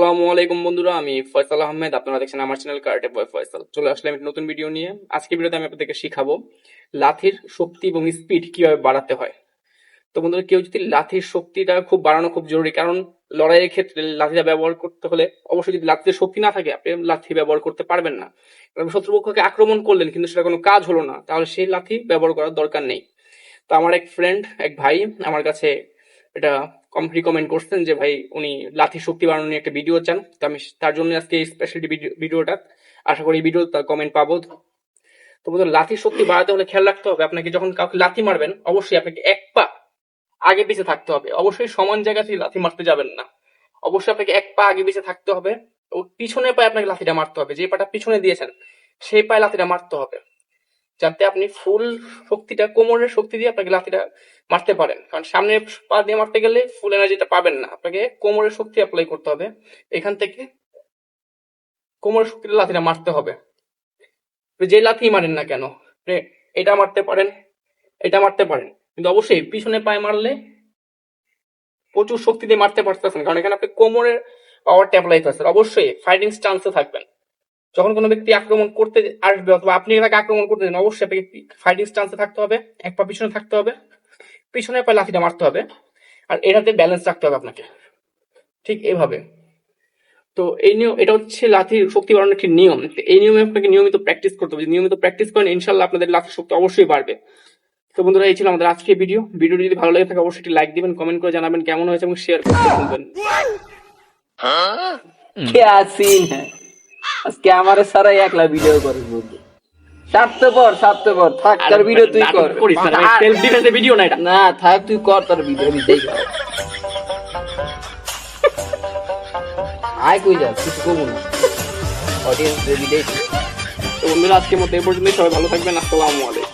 আসসালামু আলাইকুম বন্ধুরা, আমি ফয়সাল আহমেদ। আপনারা দেখছেন আমার চ্যানেল কারাটে বয় ফয়সাল। চলে আসলাম একটা নতুন ভিডিও নিয়ে। আজকে ভিডিওতে আমি আপনাদেরকে শিখাবো লাথির শক্তি এবং স্পিড কিভাবে বাড়াতে হয়। তো বন্ধুরা, কেউ যদি লাথির শক্তিটা খুব বাড়ানো খুব জরুরি, কারণ লড়াইয়ের ক্ষেত্রে লাঠিটা ব্যবহার করতে হলে অবশ্যই যদি লাঠিতে শক্তি না থাকে আপনি লাঠি ব্যবহার করতে পারবেন না। কারণ শত্রুপক্ষকে আক্রমণ করলেন কিন্তু সেটা কোনো কাজ হলো না, তাহলে সেই লাঠি ব্যবহার করার দরকার নেই। তো আমার এক ফ্রেন্ড, এক ভাই আমার কাছে এটা রিকমেন্ড করছেন যে ভাই উনি লাঠি শক্তি বাড়ানো নিয়ে একটা ভিডিও চান। তো আমি তার জন্য আজকে এই স্পেশাল ভিডিওটা, আশা করি এই ভিডিও তার কমেন্ট পাবো। তো বন্ধুরা, লাঠির শক্তি বাড়াতে হলে খেয়াল রাখতে হবে আপনাকে যখন কাউকে লাথি মারবেন অবশ্যই আপনাকে এক পা আগে পিছে থাকতে হবে। অবশ্যই সমান জায়গা থেকে লাথি মারতে যাবেন না, অবশ্যই আপনাকে এক পা আগে পিছে থাকতে হবে। ও পিছনে পায়ে আপনাকে লাথিটা মারতে হবে, যে পাটা পিছনে দিয়েছেন সেই পায়ে লাথিটা মারতে হবে, যাতে আপনি ফুল শক্তিটা কোমরের শক্তি দিয়ে আপনাকে লাথিটা মারতে পারেন। কারণ সামনে পা দিয়ে মারতে গেলে ফুল এনার্জিটা পাবেন না, আপনাকে কোমরের শক্তি অ্যাপ্লাই করতে হবে। এখান থেকে কোমরের শক্তিটা লাথিটা মারতে হবে। যে লাথি মারেন না কেন, আপনি এটা মারতে পারেন, এটা মারতে পারেন, কিন্তু অবশ্যই পিছনে পায়ে মারলে প্রচুর শক্তি দিয়ে মারতে পারতেছেন, কারণ এখানে আপনি কোমরের পাওয়ারটা অ্যাপ্লাই করছেন। অবশ্যই ফাইটিং স্টান্সে থাকবেন। যখন কোনো ব্যক্তি আক্রমণ করতে আসবে অথবা আপনি তাকে আক্রমণ করতে দেন, অবশ্যই আপনাকে ফাইটিং স্টান্সে থাকতে হবে, এক পা পিছনে থাকতে হবে, পিছনে পায়ে লাঠিটা মারতে হবে, আর এটাতে ব্যালেন্স রাখতে হবে আপনাকে, ঠিক এইভাবে। তো এই নিয়ম, এটা হচ্ছে লাঠির শক্তি বাড়ানোর একটি নিয়ম। এই নিয়মে আপনাকে নিয়মিত প্র্যাকটিস করতে হবে। নিয়মিত প্র্যাকটিস করেন, ইনশাল্লাহ আপনাদের লাঠির শক্তি অবশ্যই বাড়বে। তো বন্ধুরা, এই ছিল আমাদের আজকের ভিডিওটি যদি ভালো লাগে থাকে অবশ্যই একটি লাইক দিবেন, কমেন্ট করে জানাবেন কেমন হয়েছে এবং শেয়ার করতে ভুলবেন। क्या सीन है আজকে আমারে সারাই একলা ভিডিও করে বলতে স্বার্থপর থাক তোর ভিডিও তুই কর করিস না, সেলফ ডিফেন্সের ভিডিও না এটা। না থাক তুই কর তোর ভিডিও আমি দেখি আয় কই যা কিছু করবো না অডিয়েন্স রেডি দেখি। তো বন্ধুরা, আজকের মতো এই পর্যন্তই। সবাই ভালো থাকবেন। আসসালামু আলাইকুম।